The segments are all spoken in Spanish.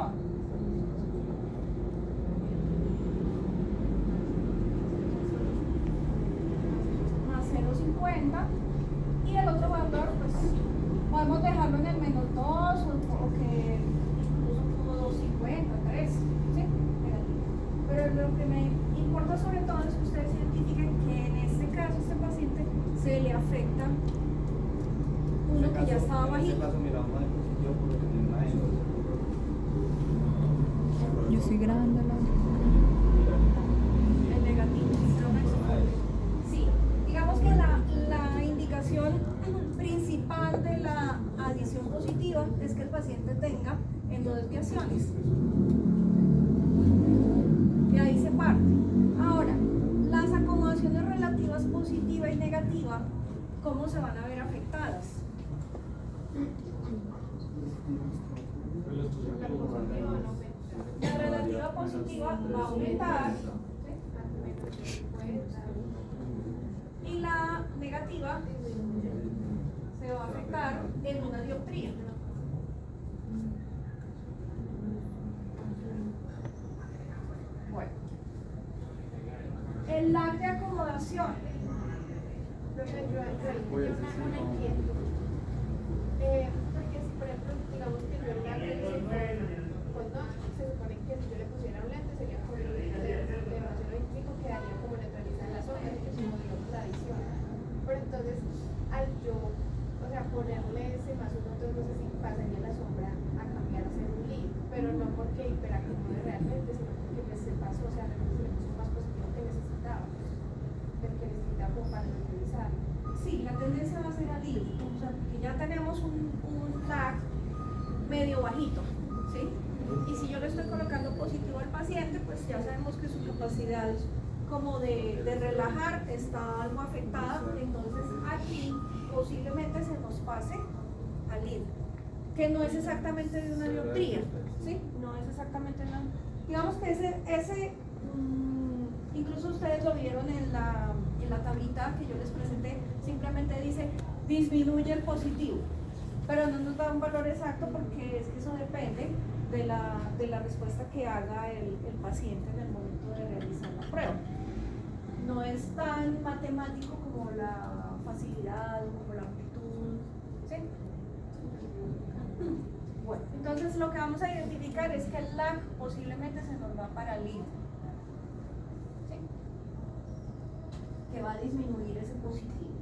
positiva. Más 0,50. Y el otro valor, pues, podemos dejarlo en el -2 o que incluso como 2,50, 3, ¿sí? Pero lo que me importa sobre todo es que ustedes identifiquen que en este caso, este paciente se le afecta uno que ya estaba bajito. En este caso miramos el positivo por lo que tiene una Yo soy grande, El negativo. Sí, digamos que la indicación principal de la adición positiva es que el paciente tenga endodesviaciones. De ahí se parte. Ahora, las acomodaciones relativas positiva y negativa, ¿cómo se van a ver afectadas? La relativa positiva va a aumentar, ¿sí? Y la negativa se va a afectar en una dioptría. Bueno, el lag de acomodación. Yo una inquietud. Porque si, por ejemplo, digamos que yo la pues no, se supone que si yo le pusiera un lente sería como de 0,25 quedaría como neutralizar la sombra, que es como digamos la adición. Pero entonces, al yo, o sea, ponerle ese más uno, entonces no sé si pasaría la sombra a cambiar a ser un lead, pero no porque hiperacomode realmente, sino porque pues se pasó, o sea, realmente se le puso más positivo que necesitaba, pero que necesitaba como para neutralizar. Sí, la tendencia va a ser a lead, o sea, porque ya tenemos un lag medio bajito, ¿sí? Y si yo le estoy colocando positivo al paciente, pues ya sabemos que su capacidad como de relajar está algo afectada, entonces aquí posiblemente se nos pase al lead, que no es exactamente de una dioptría, ¿sí? No es exactamente una... Digamos que ese incluso ustedes lo vieron en la tablita que yo les presenté, simplemente dice disminuye el positivo, pero no nos da un valor exacto porque es que eso depende de la respuesta que haga el paciente en el momento de realizar la prueba. No es tan matemático como la facilidad, como la amplitud, ¿sí? Bueno, entonces lo que vamos a identificar es que el lag posiblemente se nos va para lead, ¿sí? Que va a disminuir ese positivo.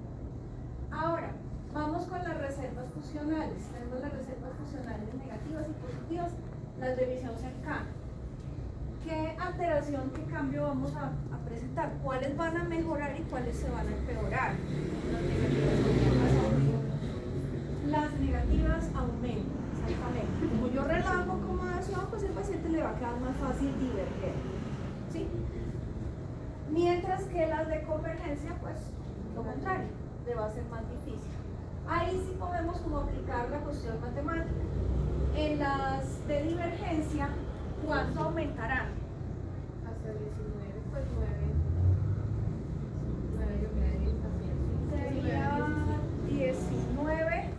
Ahora, vamos con las reservas funcionales. Tenemos las reservas funcionales negativas y positivas, las de visión cercana. ¿Qué alteración, qué cambio vamos a presentar? ¿Cuáles van a mejorar y cuáles se van a empeorar? Las negativas aumentan, exactamente. Como yo relajo acomodación, pues el paciente le va a quedar más fácil diverger, ¿sí? Mientras que las de convergencia, pues lo contrario, le va a ser más difícil. Ahí sí podemos como aplicar la cuestión matemática. En las de divergencia, ¿cuánto aumentarán? Hasta 19, pues 9 yo me daría también. Sería 19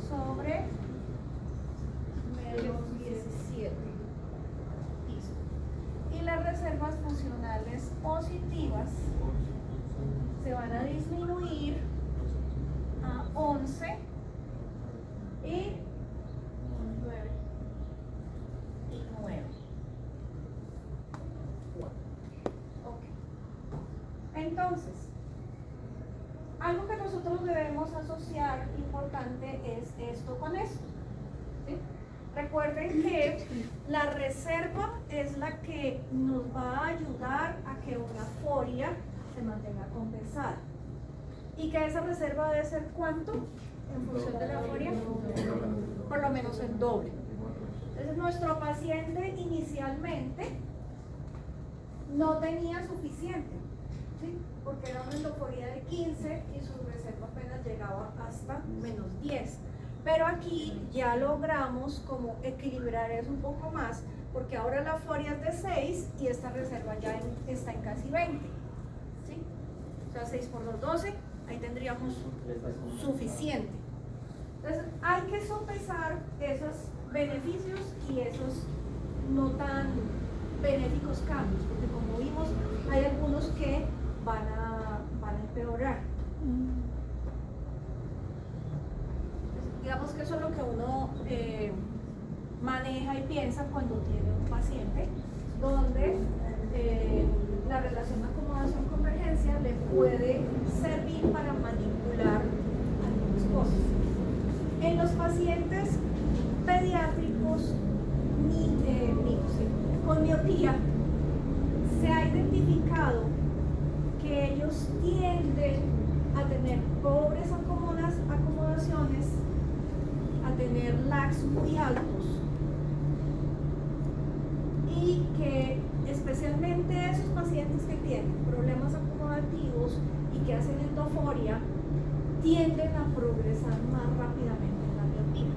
sobre menos 17. Listo. Y las reservas funcionales positivas se van a disminuir a 11 y 9. Ok. Entonces, algo que nosotros debemos asociar importante es esto con esto, ¿sí? Recuerden que la reserva es la que nos va a ayudar a que una foria se mantenga compensada. ¿Y que esa reserva debe ser cuánto? En función de la foria, por lo menos el doble. Entonces nuestro paciente inicialmente no tenía suficiente, ¿sí? Porque era una endoforia de 15 y su reserva apenas llegaba hasta menos 10. Pero aquí ya logramos como equilibrar eso un poco más, porque ahora la foria es de 6 y esta reserva ya está en casi 20, ¿sí? O sea, 6 por 2, 12, ahí tendríamos suficiente. Entonces hay que sopesar esos beneficios y esos no tan benéficos cambios, porque como vimos, hay algunos que van a empeorar. Digamos que eso es lo que uno maneja y piensa cuando tiene un paciente donde la relación acomodación-convergencia le puede servir para manipular algunas cosas. En los pacientes pediátricos con miopía se ha identificado que ellos tienden a tener pobres acomodaciones, a tener lags muy altos, y que especialmente esos pacientes que tienen problemas acomodativos y que hacen endoforia tienden a progresar más rápidamente en la miopía.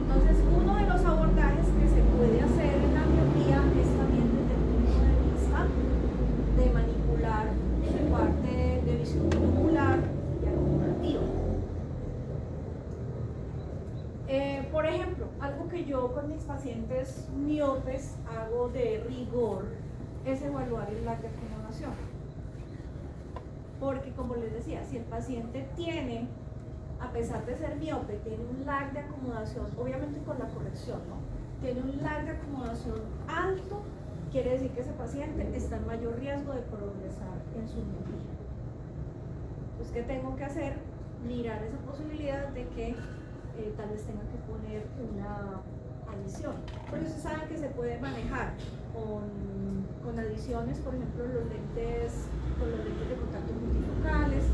Entonces, uno de los abordajes que se puede hacer en la miopía es también desde el punto de vista de manipular la parte de visión binocular y acomodativa. Por ejemplo, algo que yo con mis pacientes miopes hago de rigor es evaluar el lag de acomodación. Porque como les decía, si el paciente tiene, a pesar de ser miope, tiene un lag de acomodación, obviamente con la corrección, ¿no? Tiene un lag de acomodación alto, quiere decir que ese paciente está en mayor riesgo de progresar en su miopía. Entonces, ¿qué tengo que hacer? Mirar esa posibilidad de que tal vez tenga que poner una adición. Pero ustedes saben que se puede manejar con adiciones, por ejemplo, con los lentes de contacto multifocales,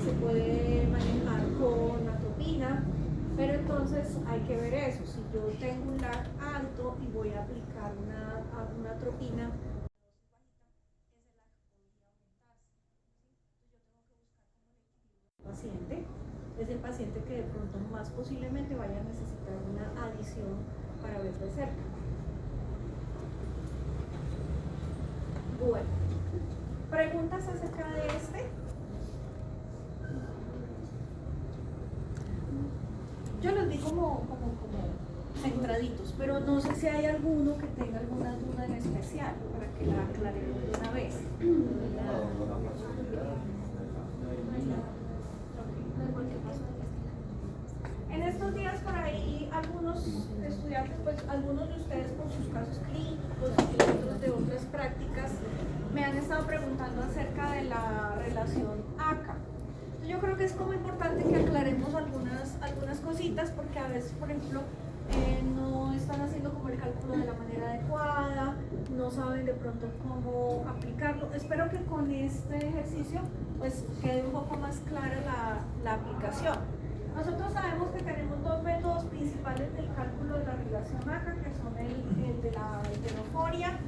se puede manejar con atropina, pero entonces hay que ver eso. Si yo tengo un lag alto y voy a aplicar una atropina, paciente es el paciente que de pronto más posiblemente vaya a necesitar una adición para ver de cerca. Bueno, ¿preguntas acerca de este? Yo los vi como centraditos, pero no sé si hay alguno que tenga alguna duda en especial para que la aclaremos de una vez. En estos días por ahí algunos estudiantes, pues algunos de ustedes por sus casos clínicos y otros de otras prácticas me han estado preguntando acerca de la relación ACA. Yo creo que es como importante que aclaremos algunas cositas, porque a veces, por ejemplo, no están haciendo como el cálculo de la manera adecuada, no saben de pronto cómo aplicarlo. Espero que con este ejercicio pues quede un poco más clara la aplicación. Nosotros sabemos que tenemos dos métodos principales del cálculo de la relación ACA, que son el de la heteroforia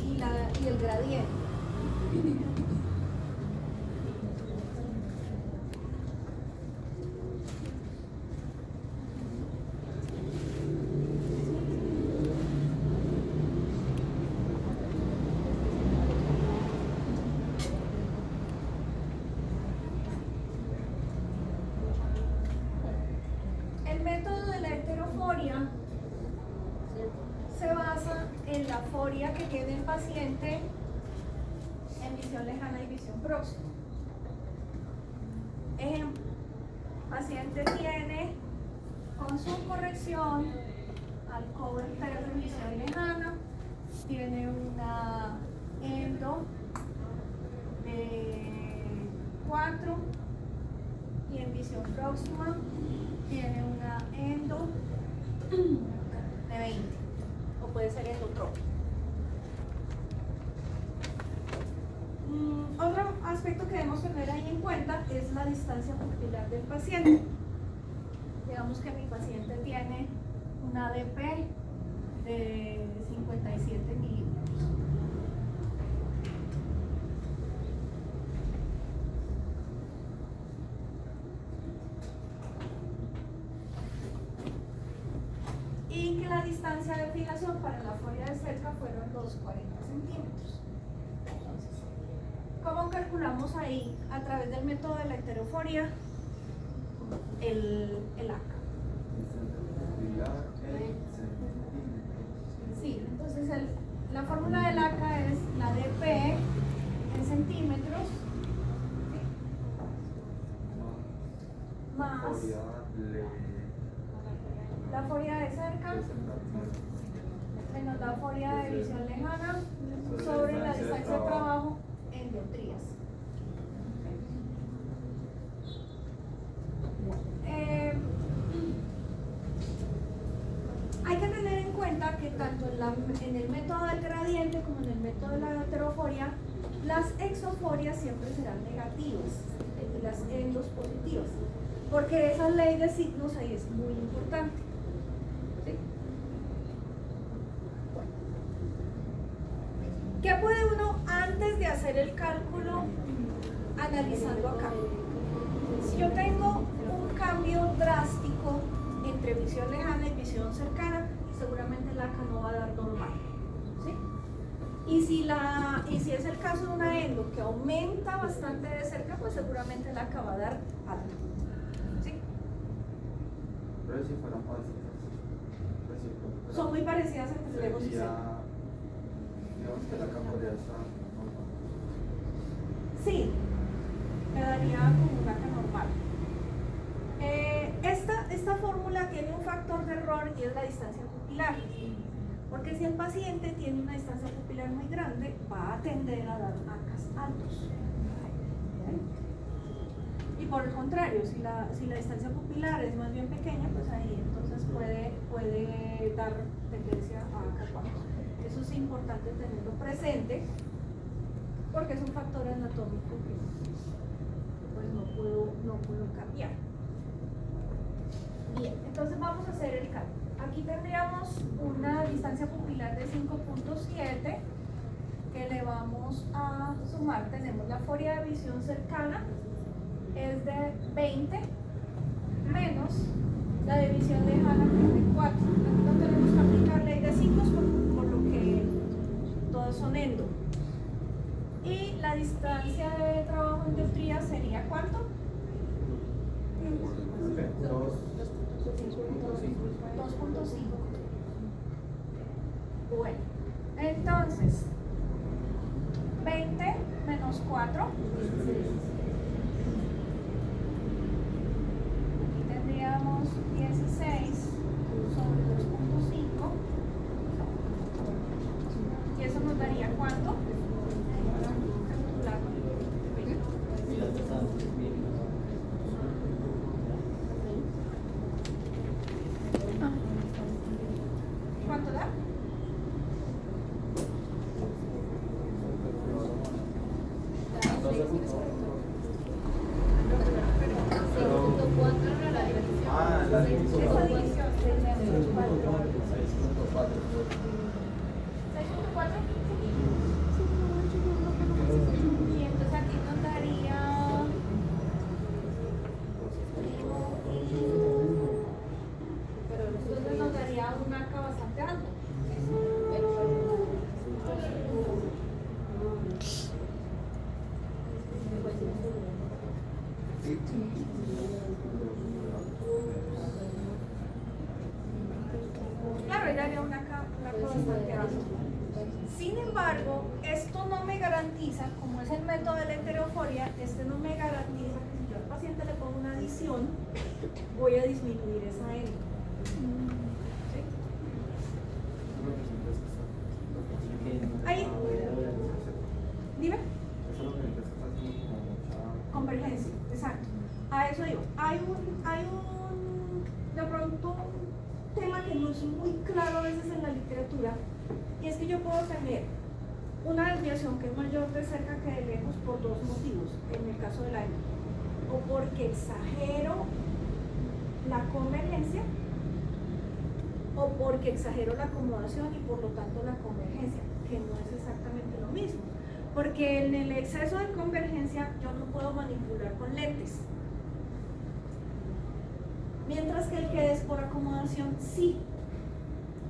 y el gradiente. Se basa en la foria que tiene el paciente en visión lejana y visión próxima. Ejemplo, el paciente tiene con su corrección al cover en visión lejana, tiene una endo de 4 y en visión próxima tiene una endo de 20, o puede ser endotrópico. Otro aspecto que debemos tener ahí en cuenta es la distancia pupilar del paciente. Digamos que mi paciente tiene un ADP de 57 milímetros. Y que la distancia de fijación para la foria de cerca fueron los 40 centímetros. Entonces, ¿cómo calculamos ahí a través del método de la heteroforia el ACA? La foria de cerca menos la foria de visión lejana sobre la distancia de trabajo en dioptrías. Hay que tener en cuenta que tanto en el método del gradiente como en el método de la heteroforia, las exoforias siempre serán negativas y las endos positivas, porque esa ley de signos ahí es muy importante. ¿Sí? Bueno. ¿Qué puede uno antes de hacer el cálculo analizando acá? Si yo tengo un cambio drástico entre visión lejana y visión cercana, seguramente la ACA no va a dar normal. ¿Sí? Y si es el caso de una endo que aumenta bastante de cerca, pues seguramente la ACA va a dar alto. ¿Sí? Pero si fueran parecidas, Son muy parecidas entre lejos y cerca. Digamos que la ACA podría estar normal. Sí, me daría como una ACA normal. Esta fórmula tiene un factor de error y es la distancia pupilar. Porque si el paciente tiene una distancia pupilar muy grande, va a tender a dar ACAs altos. ¿Bien? Y por el contrario, si la distancia pupilar es más bien pequeña, pues ahí entonces puede dar tendencia a ACAs bajos. Eso es importante tenerlo presente, porque es un factor anatómico que pues no puedo cambiar. Bien, entonces vamos a hacer el cálculo. Aquí tendríamos una distancia pupilar de 5.7 que le vamos a sumar. Tenemos la foria de visión cercana, es de 20, menos la de visión lejana, que es de 4. Aquí no tenemos que aplicar ley de signos por lo que todos son endo. Y la distancia de trabajo en dioptría sería ¿cuánto? 2.5. Bueno, entonces 20 menos 4. Aquí tendríamos 16 sobre 2.5. Y eso nos daría ¿cuánto? ¿Cuánto da? La Esa división 6.4. 6.4. Y entonces aquí nos daría entonces nos daría un ACA bastante alto. Claro, ella haría un ACA bastante alto. Sin embargo, esto no me garantiza, como es el método de la heteroforia, este no me garantiza que si yo al paciente le pongo una adición, voy a disminuir esa N. ¿Sí? Ahí. Dime. Eso es lo que me está haciendo como mucha Convergencia, exacto. A eso digo. Hay un de pronto un tema que no es muy claro a veces en la literatura, y es que yo puedo tener una desviación que es mayor de cerca que de lejos por dos motivos, en el caso del aire, o porque exagero la convergencia, o porque exagero la acomodación y por lo tanto la convergencia, que no es exactamente lo mismo, porque en el exceso de convergencia yo no puedo manipular con lentes, mientras que el que es por acomodación sí.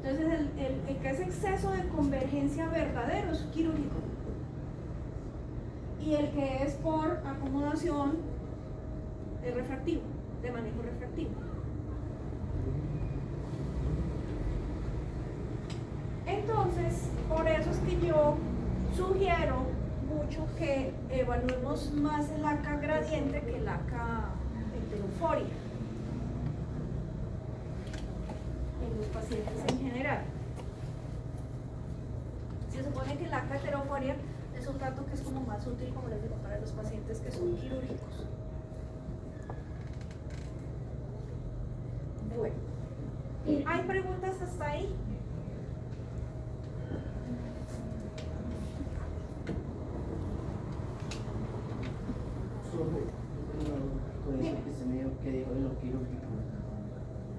Entonces el que es exceso de convergencia verdadero es quirúrgico, y el que es por acomodación es refractivo, de manejo refractivo. Entonces, por eso es que yo sugiero mucho que evaluemos más el ACA gradiente que el ACA heteroforia. pacientes en general. Se supone que la heteroforia es un dato que es como más útil, como les digo, para los pacientes que son quirúrgicos. Bueno, ¿hay preguntas hasta ahí? Con eso que se me dijo, que dijo de lo quirúrgico.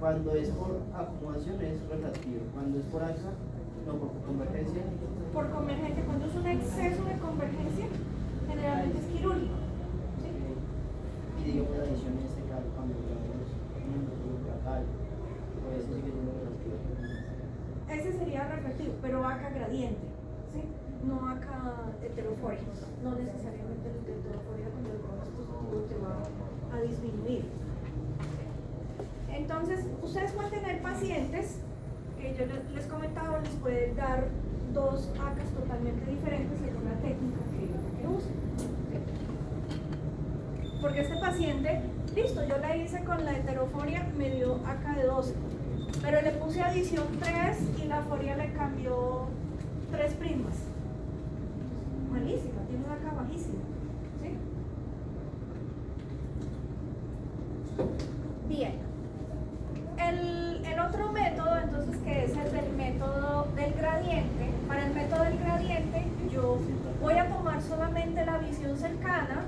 Cuando es por acomodación es relativo, cuando es por alza, no, por convergencia. Por convergencia, cuando es un exceso de convergencia, generalmente es quirúrgico. ¿Sí? Y digamos la adición en este caso, cuando hablamos tal, por eso sí que tiene relativo. Ese sería refractivo, pero acá gradiente, ¿sí? No acá heteroforia. No necesariamente el de heteroforia cuando el color es positivo te va a disminuir. Entonces, ustedes pueden tener pacientes que yo les comentaba, les pueden dar dos ACAs totalmente diferentes según la técnica que usen. ¿Sí? Porque este paciente, listo, yo la hice con la heteroforia, me dio ACA de 12, pero le puse adición 3 y la foria le cambió 3 primas. Malísima, tiene una ACA bajísima. ¿Sí? Bien. El otro método, entonces, que es el del método del gradiente. Para el método del gradiente, yo voy a tomar solamente la visión cercana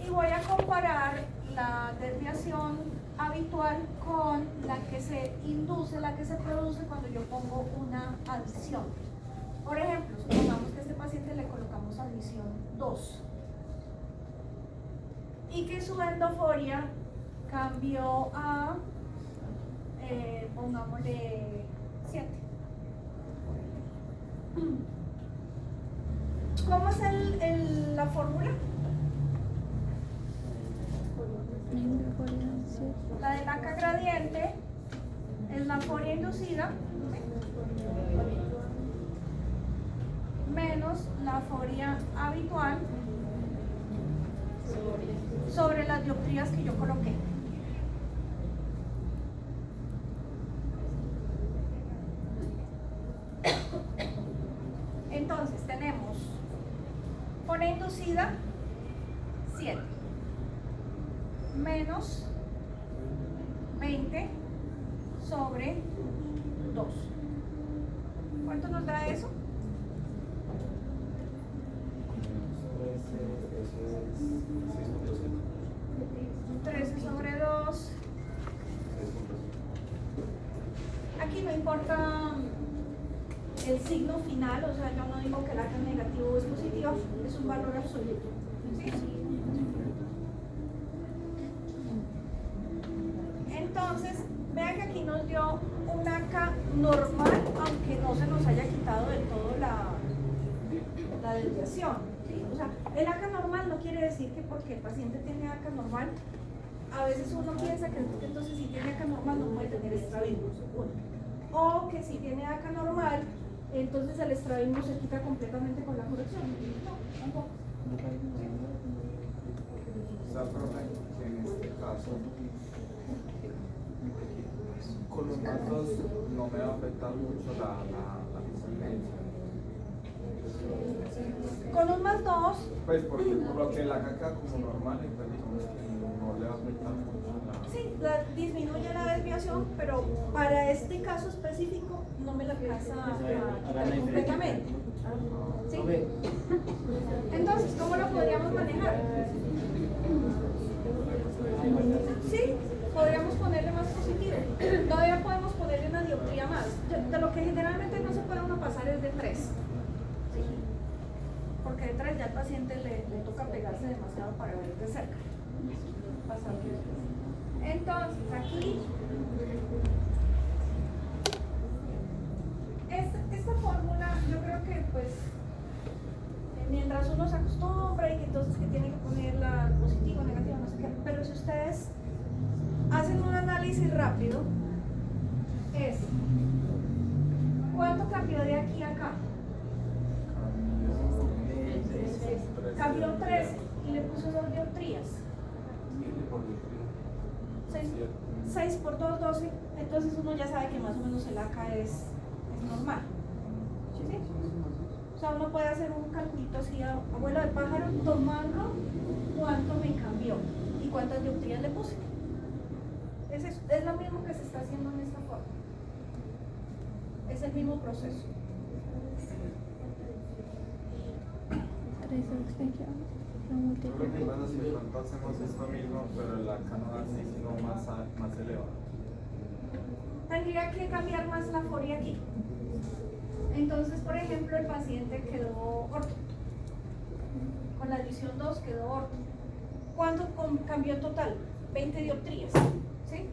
y voy a comparar la desviación habitual con la que se induce, la que se produce cuando yo pongo una adición. Por ejemplo, supongamos que a este paciente le colocamos adición 2 y que su endoforia cambió a, pongámosle 7. ¿Cómo es la fórmula? La del ACA gradiente es la foria inducida menos la foria habitual sobre las dioptrías que yo coloqué. Entonces tenemos foria inducida 7 menos 20 sobre 2. ¿Cuánto nos da eso? 13 sobre 2. Aquí no importa el signo final, o sea, yo no digo que el ACA negativo o es positivo, es un valor absoluto. ¿Sí? Entonces, vean que aquí nos dio un ACA normal, aunque no se nos haya quitado del todo la desviación. ¿Sí? O sea, el ACA normal no quiere decir que porque el paciente tiene ACA normal, a veces uno piensa que entonces si tiene ACA normal no puede tener estrabismo. O que si tiene ACA normal, entonces el estrabismo se quita completamente con la corrección. No, tampoco. O sea, profe, que en este caso, con los métodos no me va a afectar mucho la disonancia. Con un más 2. Pues porque por lo que la caca como normal, entonces digamos que no le va a afectar mucho la... Sí, disminuye la desviación, pero para este caso específico no me la alcanza a quitar completamente. ¿Sí? Entonces, ¿cómo lo podríamos manejar? Sí, podríamos ponerle más positivo. Todavía podemos ponerle una dioptría más. De lo que generalmente no se puede uno pasar es de 3. Porque de 3 ya al paciente le toca pegarse demasiado para ver de cerca. Entonces, aquí, esta fórmula, yo creo que pues, mientras uno se acostumbra y que entonces que tiene que poner la positiva, negativa, no sé qué, pero si ustedes hacen un análisis rápido, es ¿cuánto cambió de aquí a acá? Cambió 13 y le puso 2 dioptrías. por dioptría. 6 por 2, 12. Entonces uno ya sabe que más o menos el AK es normal. ¿Sí? O sea, uno puede hacer un calculito así, abuelo de pájaro, tomarlo, cuánto me cambió y cuántas dioptrías le puse. Es eso, es lo mismo que se está haciendo en esta forma. Es el mismo proceso. Yo creo que pasa si de pronto hacemos esto mismo, pero el AK no así, sino más elevado. Tendría que cambiar más la foria aquí. Entonces, por ejemplo, el paciente quedó orto. Con la división 2 quedó orto. ¿Cuánto cambió total? 20 dioptrías. ¿Sí?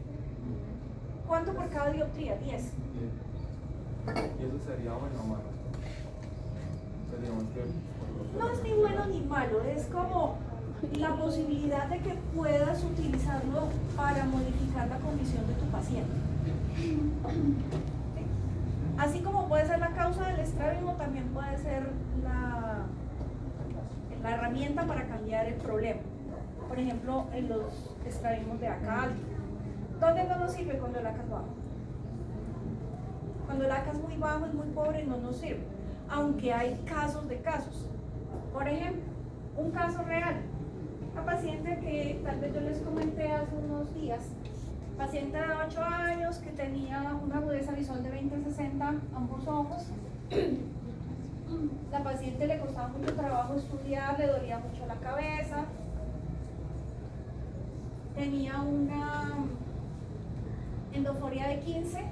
¿Cuánto por cada dioptría? 10. ¿Y eso sería bueno o malo? Digamos que No es ni bueno ni malo, es como la posibilidad de que puedas utilizarlo para modificar la condición de tu paciente. ¿Sí? Así como puede ser la causa del estrabismo, también puede ser la herramienta para cambiar el problema. Por ejemplo, en los estrabismos de AK alto. ¿Dónde no nos sirve cuando el AK es bajo? Cuando el AK es muy bajo, es muy pobre, no nos sirve. Aunque hay casos de casos. Por ejemplo, un caso real. Una paciente que tal vez yo les comenté hace unos días, paciente de 8 años que tenía una agudeza visual de 20-60 ambos ojos. La paciente le costaba mucho trabajo estudiar, le dolía mucho la cabeza, tenía una endoforia de 15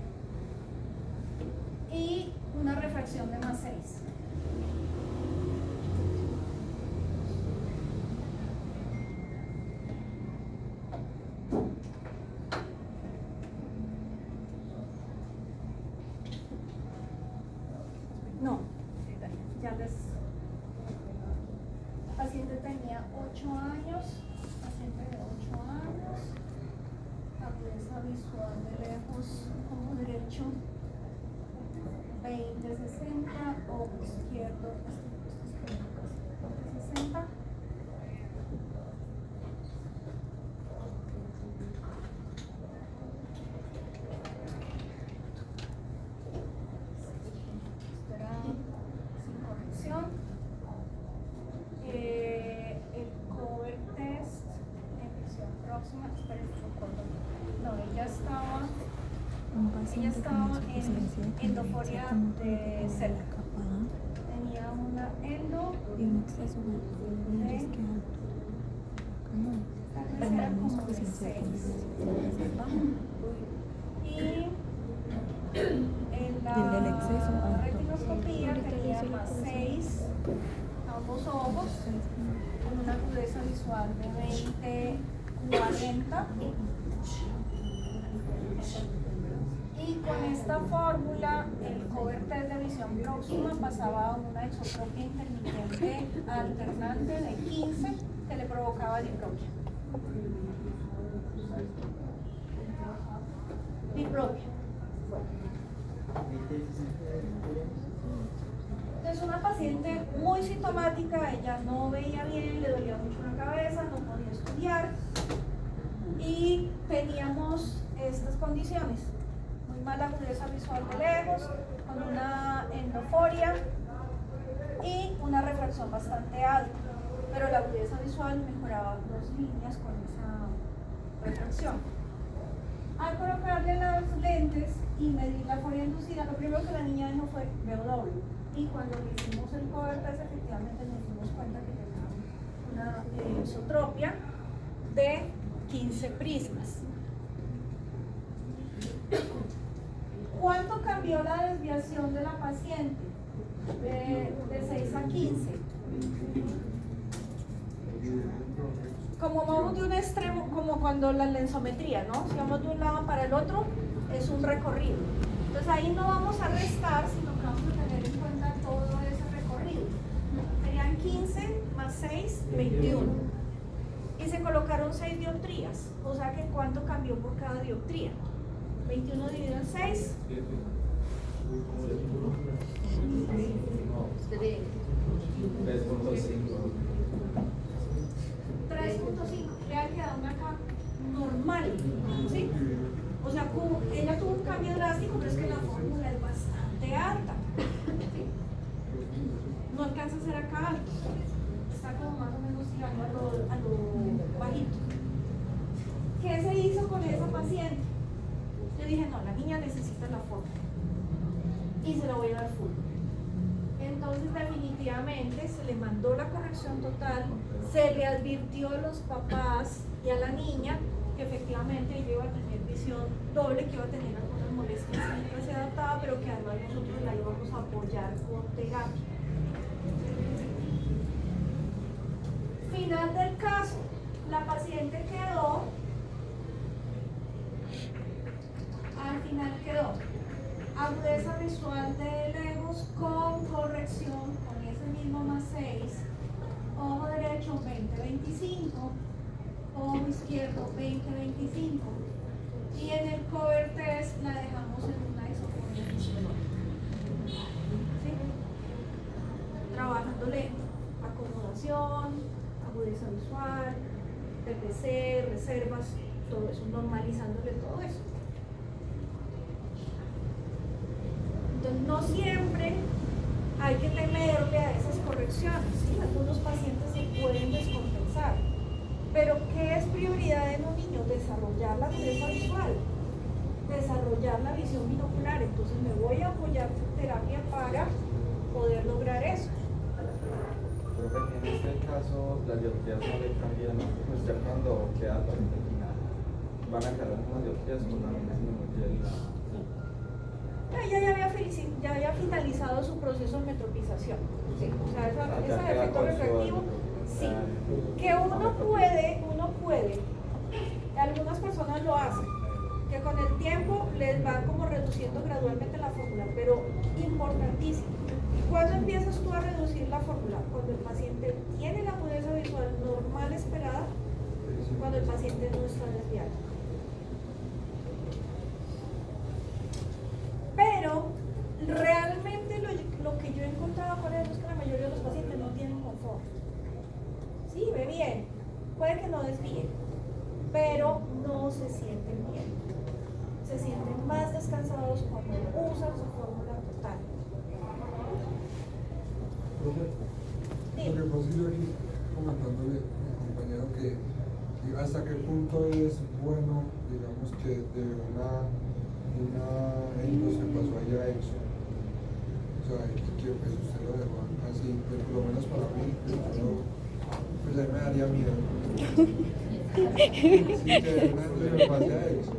y una refracción de más 6. No, ya les... La paciente tenía 8 años, paciente de 8 años, agudeza visual de lejos, ojo derecho 20-60, ojo izquierdo 60. Sin corrección. El cover test en visión próxima, esperen un poco. No, ella estaba en endoforia de cerca. Tenía una endo Y un exceso de de que era como de presencia de 6. Y en Y el del exceso la alto. retinoscopía tenía más 6 ambos ojos, con una agudeza visual de 20-40. Y con esta fórmula, el cover test de visión próxima pasaba a una exotropia intermitente alternante de 15 que le provocaba diplopia. Diplopia. Entonces, una paciente muy sintomática, ella no veía bien, le dolía mucho la cabeza, no podía estudiar y teníamos estas condiciones: muy mala agudeza visual de lejos, con una endoforia y una refracción bastante alta, pero la agudeza visual mejoraba 2 líneas con esa refracción. Al colocarle las lentes y medir la foria inducida, lo primero que la niña dijo fue veo doble. Y cuando le hicimos el cover test, efectivamente nos dimos cuenta que tenía una isotropia de 15 prismas. ¿Cuánto cambió la desviación de la paciente? De 6 a 15. Como vamos de un extremo, como cuando la lensometría, ¿no? Si vamos de un lado para el otro, es un recorrido. Entonces ahí no vamos a restar, sino que vamos a tener en cuenta todo ese recorrido. Serían 15 más 6, 21. Y se colocaron 6 dioptrías. O sea que ¿cuánto cambió por cada dioptría? 21 dividido en 6. 3.5. Le ha quedado una acá. normal, ¿sí? O sea, ella tuvo un cambio drástico, pero es que la fórmula es bastante alta, ¿sí? No alcanza a ser acá alto, está como más o menos tirando a lo bajito. ¿Qué se hizo con esa paciente? Yo dije, no, la niña necesita la fórmula y se la voy a dar full. Entonces definitivamente se le mandó la corrección total, se le advirtió a los papás y a la niña que efectivamente ella iba a tener visión doble, que iba a tener algunas molestias mientras se adaptaba, pero que además nosotros la íbamos a apoyar con terapia. Final del caso, la paciente quedó, al final quedó agudeza visual de lejos con corrección, con ese mismo más 6, ojo derecho 20-25, ojo izquierdo 20-25, y en el cover test la dejamos en una isofonía funcional. ¿Sí? Trabajando lento, acomodación, agudeza visual, TPC, reservas, todo eso, normalizándole todo eso. Entonces, no siempre hay que temerle a esas correcciones, ¿sí? Algunos pacientes se pueden descompensar, pero ¿qué es prioridad en un niño? Desarrollar la agudeza visual, desarrollar la visión binocular. Entonces me voy a apoyar con terapia para poder lograr eso. Profe, en este caso las dioptrías no le cambian, pues ya cuando queda la parte final van a quedar unas dioptrías con la misma disminuye Ya había finalizado su proceso de metropización. ¿Sí? O sea, ese efecto refractivo, sí. Que uno puede, algunas personas lo hacen, que con el tiempo les va como reduciendo gradualmente la fórmula, pero importantísimo. ¿Cuándo empiezas tú a reducir la fórmula? Cuando el paciente tiene la agudeza visual normal esperada, cuando el paciente no está desviado. Pero realmente lo que yo he encontrado con eso es que la mayoría de los pacientes no tienen confort. Sí, ve bien, puede que no desvíe, pero no se sienten bien. Se sienten más descansados cuando usan su fórmula total. Profe, lo que pasa es que yo aquí comentándole a mi compañero que hasta qué punto es bueno, digamos, que de una endo se pasó allá a EXO. O sea, y que pues usted lo dejó así, pero por lo menos para mí, pues ahí me daría miedo. Sí, que de una endo me pase a EXO.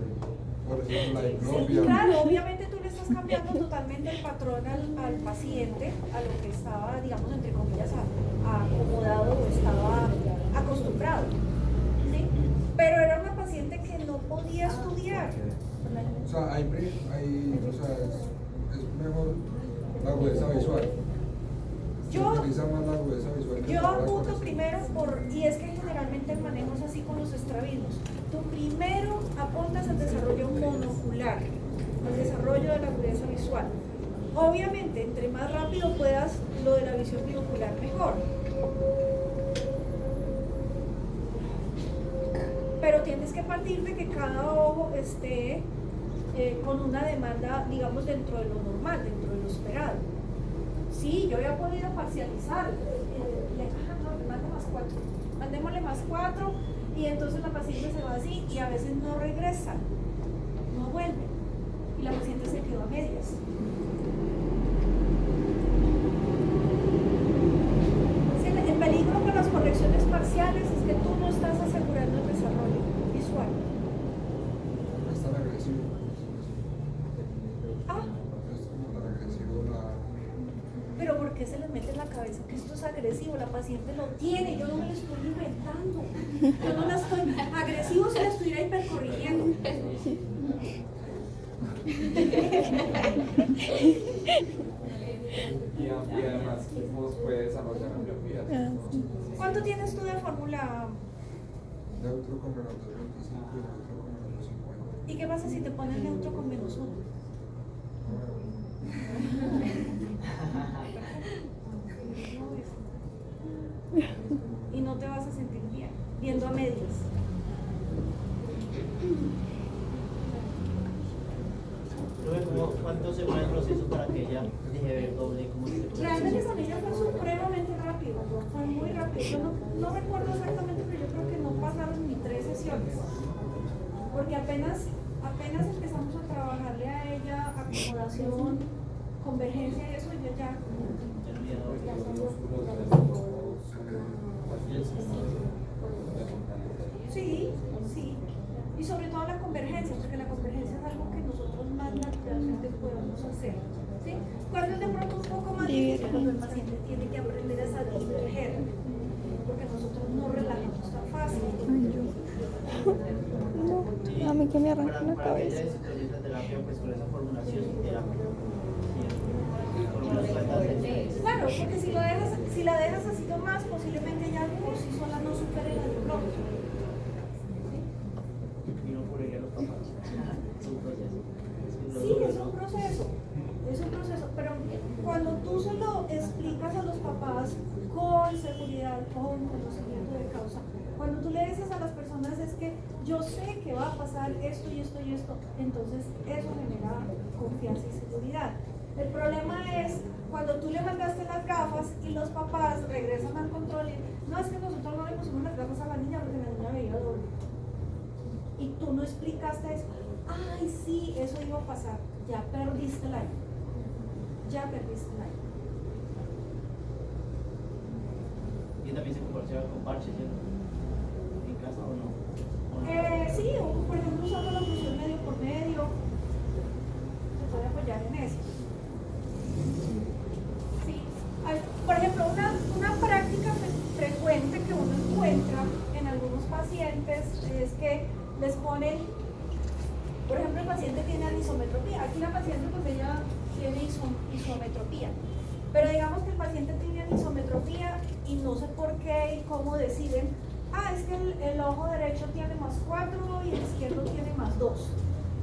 Por eso la Sí, diplopia. claro, obviamente tú le estás cambiando totalmente el patrón al paciente, a lo que estaba, digamos, entre comillas, acomodado o estaba acostumbrado. ¿Sí? Pero era una paciente que no podía estudiar. O sea, o sea, es mejor la agudeza visual. Se utiliza más la agudeza visual que Yo la apunto corrección. primero y es que generalmente el manejo es así con los estrabismos. Tú primero apuntas al desarrollo monocular, al desarrollo de la agudeza visual. Obviamente, entre más rápido puedas lo de la visión binocular, mejor. Pero tienes que partir de que cada ojo esté con una demanda, digamos, dentro de lo normal, dentro de lo esperado. Sí, yo había podido parcializar, mandémosle más 4 y entonces la paciente se va así y a veces no regresa, no vuelve y la paciente se quedó a medias. Sí, el peligro con las correcciones parciales es que tú no estás asegurando el desarrollo visual. Es tan agresivo. Ah, Es como tan agresivo la... pero ¿por qué se les mete en la cabeza que esto es agresivo? La paciente lo tiene, yo no me lo estoy inventando. Yo no la estoy... Agresivo se la estuviera hipercorrigiendo. y además vos puedes desarrollar miopías. ¿Cuánto tienes tú de fórmula? Neutro con menos 225 y neutro con menos 50. ¿Y qué pasa si te pones neutro con menos 1? Y no te vas a sentir bien, viendo a medias. ¿Cuánto se demora el proceso para que ella deje de ver doble? ¿Cómo se Realmente con ella fue supremamente rápido, fue muy rápido. Yo no recuerdo exactamente, pero yo creo que no pasaron ni 3 sesiones. Porque apenas empezamos a trabajarle a ella acomodación, convergencia y eso, y yo ya. Sí, sí. Y sobre todo la convergencia, porque la convergencia es algo que nosotros más naturalmente podemos hacer. ¿Sí? Cuando es de pronto un poco más difícil, cuando el paciente tiene que aprender a diverger, porque nosotros no relajamos tan fácil. No, a mí que me arranca la para que cabeza. ella desarrolle esa terapia, pues con esa formulación y terapia. Por las plantas de Claro, porque si la dejas así nomás, posiblemente ella por sí sola no supere la diploma. y no por ella los papás. Es un proceso. Sí, es un proceso, pero cuando tú se lo explicas a los papás con seguridad, con conocimiento de causa, cuando tú le dices a las personas es que yo sé que va a pasar esto y esto y esto, entonces eso genera confianza y seguridad. El problema es cuando tú le mandaste las gafas y los papás regresan al control y no, es que nosotros no le pusimos las gafas a la niña porque la niña veía doble. Y tú no explicaste eso. Ay, sí, eso iba a pasar. Ya perdiste el año. Ya perdiste el año. Y también se comparte con parches, ¿cierto? ¿En casa o no? Sí, o por ejemplo usando la función medio por medio. Se puede apoyar en eso. Sí. Por ejemplo, una práctica frecuente que uno encuentra en algunos pacientes es que les ponen, por ejemplo, el paciente tiene anisometropía. Aquí la paciente pues ella tiene isometropía. Pero digamos que el paciente tiene anisometropía y no sé por qué y cómo deciden, es que el ojo derecho tiene +4 y el izquierdo tiene +2.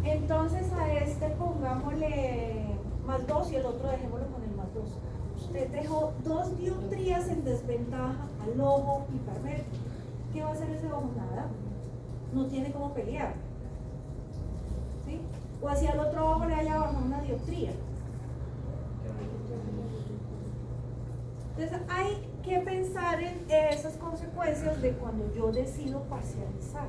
Entonces a este pongámosle +2 y el otro dejémoslo con el +2. Usted dejó 2 dioptrías en desventaja al ojo hipermétrico. ¿Qué va a hacer ese ojo? Nada. No tiene cómo pelear. ¿Sí? O hacia el otro ojo le haya bajado una dioptría. Entonces hay que pensar en esas consecuencias de cuando yo decido parcializar.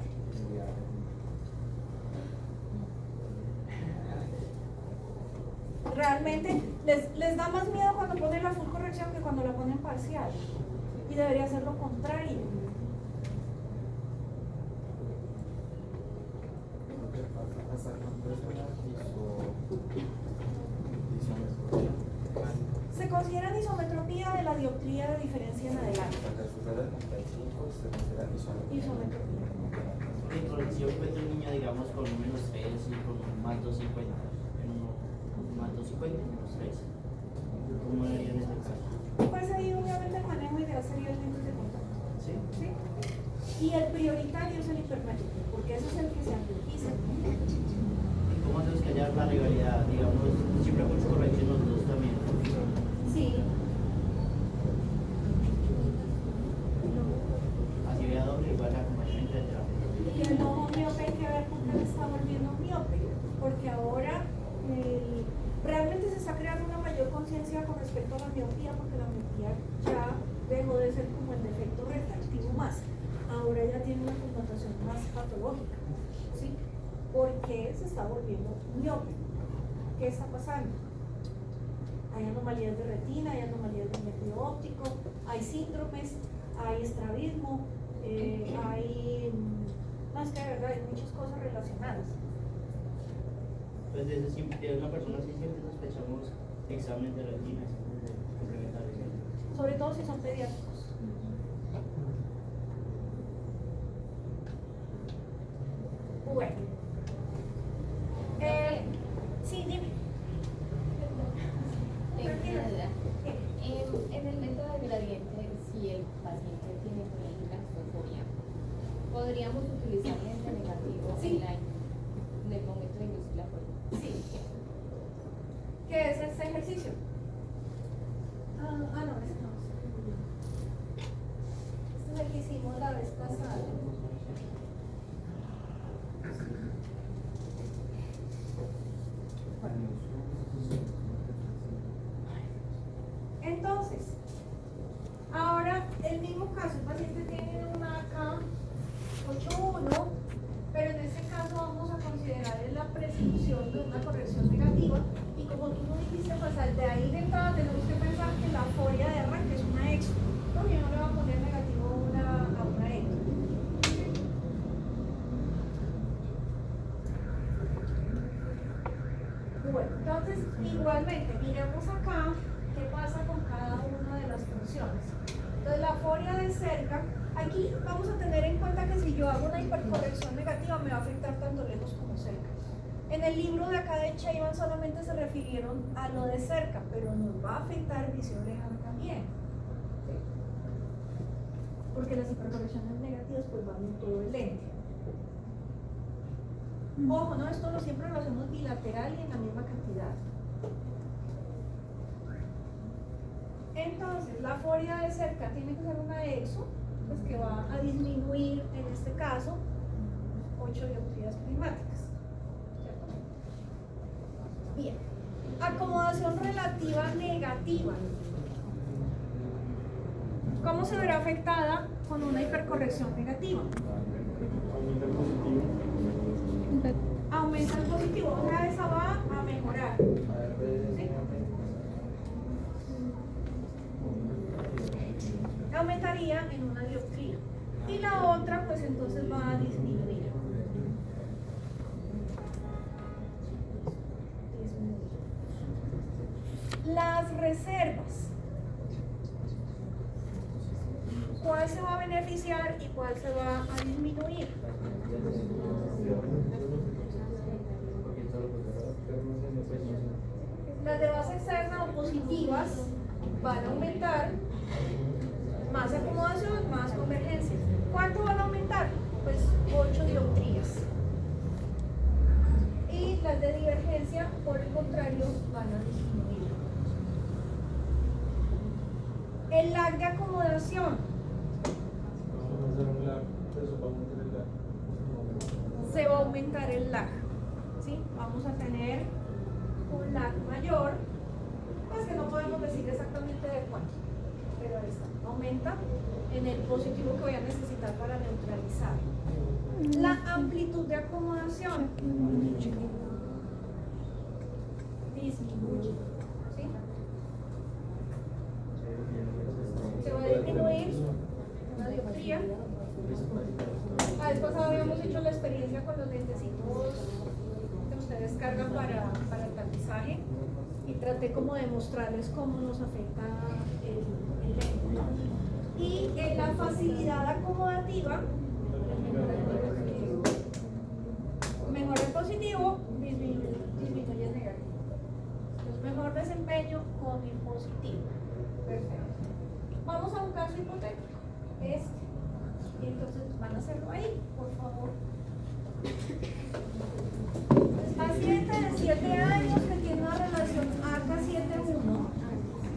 Realmente les da más miedo cuando ponen la full corrección que cuando la ponen parcial. Y debería ser lo contrario. ¿Hasta cuánto es una Se considera isometropía de la dioptría de diferencia en adelante. Isometropía. Si yo encuentro un niño, digamos, con un -3 y con un +250, en uno +250 y -3, ¿cómo lo haría en este caso? Pues ahí obviamente el manejo ideal sería el lentes de contacto. ¿Sí? ¿Sí? Y el prioritario es el hipermétrico, porque ese es el que se amplifica. ¿Y cómo hacemos que haya la rivalidad? Digamos, siempre con corrección los dos también. Sí. Así vea doble, igual acompañamiento de terapia. Y el ojo miope hay que ver por qué le está volviendo miope, porque ahora realmente se está creando una mayor conciencia con respecto a la miopía, porque la miopía ya dejó de ser como el defecto refractivo más, ahora ya tiene una connotación más patológica, ¿sí? Porque se está volviendo miope. ¿Qué está pasando? Hay anomalías de retina, hay anomalías del nervio óptico, hay síndromes, hay estrabismo, hay... No, es que de verdad hay muchas cosas relacionadas. Pues desde siempre, una persona así siempre sospechamos examen de retina, examen de complementarios. Sobre todo si son pediátricos. Bueno. Sí, dime. Tranquila. En el método de gradiente, si el paciente tiene por ejemplo claustrofobia, ¿podríamos utilizar lente negativo Sí. en el momento de inducir la prueba? Sí. ¿Qué es este ejercicio? No, ese no. Este es el que hicimos la vez pasada. de ahí de entrada tenemos que pensar que la foria de arranque es una exo. Porque no le va a poner negativo a una exo. Bueno, entonces igualmente miremos acá qué pasa con cada una de las funciones. Entonces la foria de cerca, aquí vamos a tener en cuenta que si yo hago una hipercorrección negativa me va a afectar tanto lejos como cerca. En el libro de acá de Chaiman solamente se refirieron a lo de cerca, pero nos va a afectar visión lejana también. ¿Sí? Porque las hipercorrecciones negativas pues van en todo el lente. Ojo, no, esto siempre lo hacemos bilateral y en la misma cantidad. Entonces, la foria de cerca tiene que ser una exo, pues que va a disminuir, en este caso, 8 dioptrías prismáticas. ¿Cierto? Bien. Acomodación relativa negativa. ¿Cómo se verá afectada con una hipercorrección negativa? Aumenta el positivo, o sea, esa va a mejorar. ¿Sí? Aumentaría en una dioptría. Y la otra, pues entonces va a disminuir. Las reservas. ¿Cuál se va a beneficiar y cuál se va a disminuir? Las de base externa o positivas van a aumentar, más acomodación, más convergencia. ¿Cuánto van a aumentar? Pues 8 dioptrías. Y las de divergencia, por el contrario, van a disminuir. El lag de acomodación. Se va a aumentar el lag. ¿Sí? Vamos a tener un lag mayor, pues que no podemos decir exactamente de cuánto, pero ahí está, aumenta en el positivo que voy a necesitar para neutralizar. La amplitud de acomodación disminuye, ¿sí? Se va a disminuir una dioptría. La vez pasada habíamos hecho la experiencia con los lentecitos que ustedes cargan para el tapizaje y traté como de mostrarles cómo nos afecta el lente. Y en la facilidad acomodativa, mejora el positivo, disminuye el negativo. Entonces, mejor desempeño con el positivo. Perfecto. Vamos a un caso hipotético. Y entonces van a hacerlo ahí, por favor. Paciente de 7 años que tiene una relación AK7-1.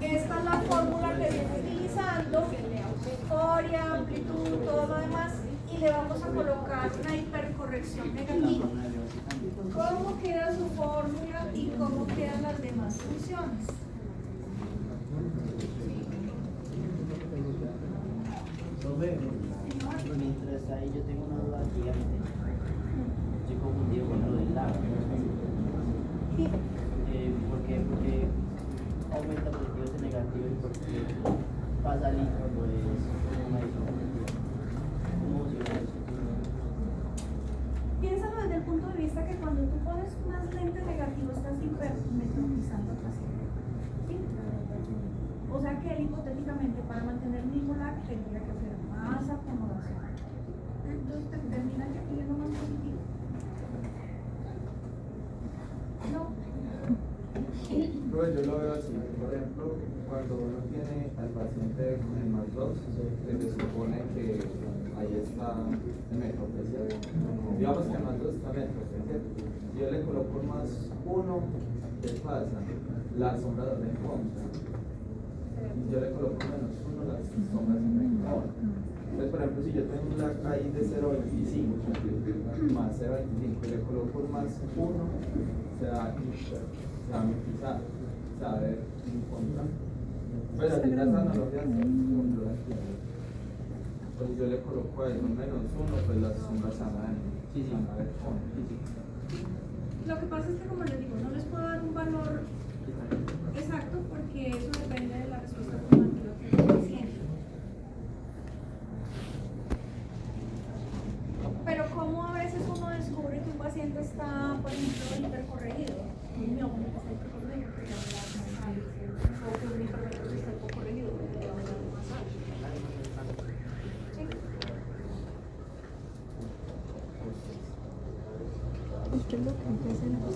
Esta es la fórmula que viene utilizando, foria, amplitud, todo lo demás, y le vamos a colocar una hipercorrección negativa. ¿Cómo queda su fórmula y cómo quedan las demás funciones? Mientras ahí yo tengo una duda gigante. Estoy confundido con lo del lag. ¿Por qué aumenta positivos y negativos y por qué pasa al cuando es una isometría? ¿Cómo funciona eso? Piénsalo desde el punto de vista que cuando tú pones más lente negativo estás hipermetropizando el paciente. ¿Sí? O sea que él hipotéticamente para mantener el mismo lag tendría que hacer más acomodación. Entonces te terminan pidiendo más positivo. No. Pues yo lo veo así, por ejemplo, cuando uno tiene al paciente con el más 2, se supone que ahí está el metropecia. Digamos que el más 2 está metropecia. Si yo le coloco un más 1, ¿qué pasa? Las sombras dan en contra. Si yo le coloco menos 1, las sombras se ven en contra. Entonces, por ejemplo, si yo tengo un lag ahí de 0.25 más 0.25 y le coloco un más 1, se va a mitizar, se va a ver en contra. Pues así las analogías son lo entiendo. Pues si yo le coloco ahí un menos 1, pues las sombras se van a ver contra. Lo que pasa es que, como les digo, no les puedo dar un valor Exacto, porque eso depende de la respuesta afirmativa que el paciente. Pero ¿cómo a veces uno descubre que un paciente está, por ejemplo, hipercorregido? Un miólogo que está hipercorregido, porque le da más alto, o que un hipercorregido está hipocorregido, porque le da más alto. ¿Sí? Es que lo que empieza en los